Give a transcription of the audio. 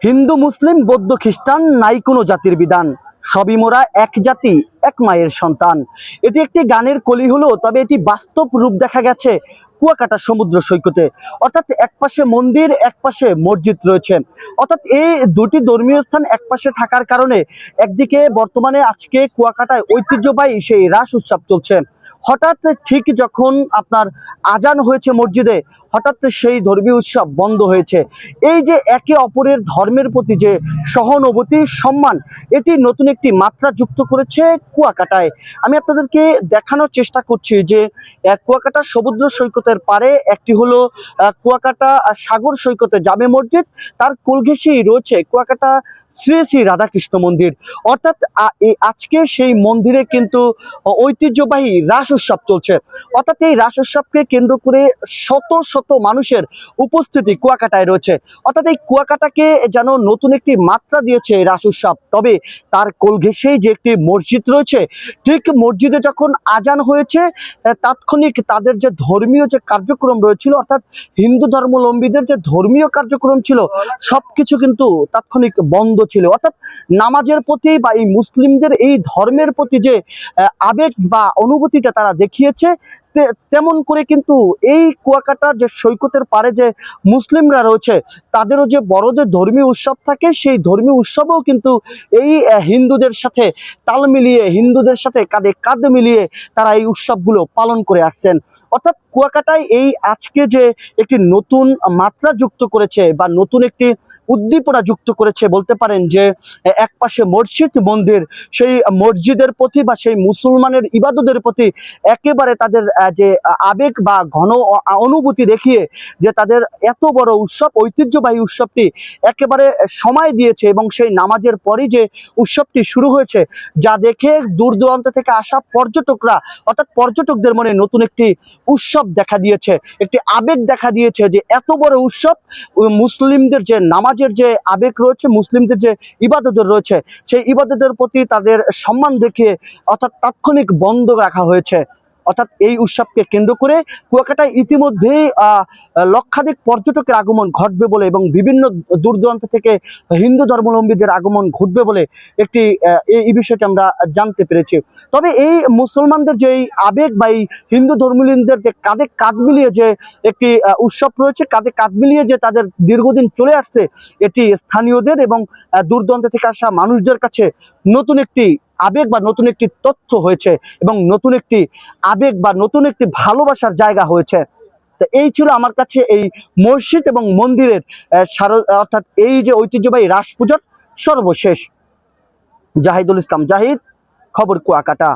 হিন্দু মুসলিম বৌদ্ধ খ্রিস্টান নাই কোনো জাতির বিধান, সবই মোরা এক জাতি এক মায়ের সন্তান। এটি একটি গানের কলি হলো, তবে এটি বাস্তব রূপ দেখা গেছে কুয়াকাটা সমুদ্র সৈকতে। অর্থাৎ একপাশে মন্দির, একপাশে মসজিদ রয়েছে। অর্থাৎ এই দুটি ধর্মীয় স্থান একপাশে থাকার কারণে একদিকে বর্তমানে আজকে কুয়াকাটায় ঐতিহ্যবাহী সেই রাস উৎসব চলছে। হঠাৎ ঠিক যখন আপনার আজান হয়েছে মসজিদে, হঠাৎ সেই ধর্মীয় উৎসব বন্ধ হয়েছে। এই যে একে অপরের ধর্মের প্রতি যে সহানুভূতি, সম্মান, এটি নতুন একটি মাত্রা যুক্ত করেছে কুয়াকাটায়। আমি আপনাদেরকে দেখানোর চেষ্টা করছি যে কুয়াকাটা সমুদ্র সৈকতের পারে একটি হলো কুয়াকাটা সাগর সৈকতে জামে মসজিদ, তার কোল ঘেঁষেই রয়েছে কুয়াকাটা শ্রী শ্রী রাধাকৃষ্ণ মন্দির। অর্থাৎ আজকে সেই মন্দিরে কিন্তু ঐতিহ্যবাহী রাস উৎসব চলছে। অর্থাৎ এই রাস উৎসবকে কেন্দ্র করে শত শত মানুষের উপস্থিতি কুয়াকাটায় রয়েছে। অর্থাৎ এই কুয়াকাটাকে যেন নতুন একটি মাত্রা দিয়েছে এই রাস উৎসব। তবে তার কোল ঘেঁষেই যে একটি মসজিদ রয়েছে, ঠিক মসজিদে যখন আজান হয়েছে তাৎক্ষণিক তাদের যে ধর্মীয় যে কার্যক্রম রয়েছিল, অর্থাৎ হিন্দু ধর্মাবলম্বীদের যে ধর্মীয় কার্যক্রম ছিল, সবকিছু কিন্তু তাৎক্ষণিক বন্ধ ছিল। অর্থাৎ নামাজের প্রতি বা এই মুসলিমদের এই ধর্মের প্রতি যে আবেগ বা অনুভূতিটা তারা দেখিয়েছে, তেমন করে কিন্তু এই কুয়াকাটার যে সৈকতের পারে যে মুসলিমরা রয়েছে, তাদেরও যে বড়দের ধর্মীয় উৎসব থাকে, সেই ধর্মীয় উৎসবেও কিন্তু এই হিন্দুদের সাথে তাল মিলিয়ে, হিন্দুদের সাথে কাঁধে কাঁধ মিলিয়ে তারা এই উৎসবগুলো পালন করে আসছেন। অর্থাৎ কুয়াকাটায় এই আজকে যে একটি নতুন মাত্রা যুক্ত করেছে বা নতুন একটি উদ্দীপনা যুক্ত করেছে বলতে পারেন, যে এক পাশে মসজিদ মন্দির, সেই মসজিদের প্রতি বা সেই মুসলমানের ইবাদতের প্রতি একেবারে তাদের যে আবেগ বা ঘন অনুভূতি দেখিয়ে যে তাদের এত বড় উৎসব, ঐতিহ্যবাহী উৎসবটি একেবারে সময় দিয়েছে, এবং সেই নামাজের পরই যে উৎসবটি শুরু হয়েছে, যা দেখে দূর দূরান্ত থেকে আসা পর্যটকরা, অর্থাৎ পর্যটকদের মনে নতুন একটি উৎসব দেখা দিয়েছে, একটি আবেগ দেখা দিয়েছে যে এত বড় উৎসব, মুসলিমদের যে নামাজের যে আবেগ রয়েছে, মুসলিমদের যে ইবাদতের রয়েছে, সেই ইবাদতের প্রতি তাদের সম্মান দেখিয়ে অর্থাৎ তাৎক্ষণিক বন্ধ রাখা হয়েছে। অর্থাৎ এই উৎসবকে কেন্দ্র করে কুয়াকাটায় ইতিমধ্যেই লক্ষাধিক পর্যটকের আগমন ঘটবে বলে, এবং বিভিন্ন দূর দূরান্ত থেকে হিন্দু ধর্মাবলম্বীদের আগমন ঘটবে বলে একটি এই বিষয়টি আমরা জানতে পেরেছি। তবে এই মুসলমানদের যে আবেগ বা এই হিন্দু ধর্মাবলম্বীদের যে কাঁধে কাঁধ মিলিয়ে যে একটি উৎসব রয়েছে, কাঁধে কাঁধ মিলিয়ে যে তাদের দীর্ঘদিন চলে আসছে, এটি স্থানীয়দের এবং দূর দূরান্ত থেকে আসা মানুষদের কাছে নতুন একটি আবেগ বা নতুন একটি তথ্য হয়েছে, এবং নতুন একটি আবেগ বা নতুন একটি ভালোবাসার জায়গা হয়েছে। তো এই ছিল আমার কাছে এই মসজিদ এবং মন্দিরের অর্থাৎ এই যে ঐতিহ্যবাহী রাস পূজার সর্বশেষ। জাহিদুল ইসলাম জাহিদ, খবর কুয়াকাটা।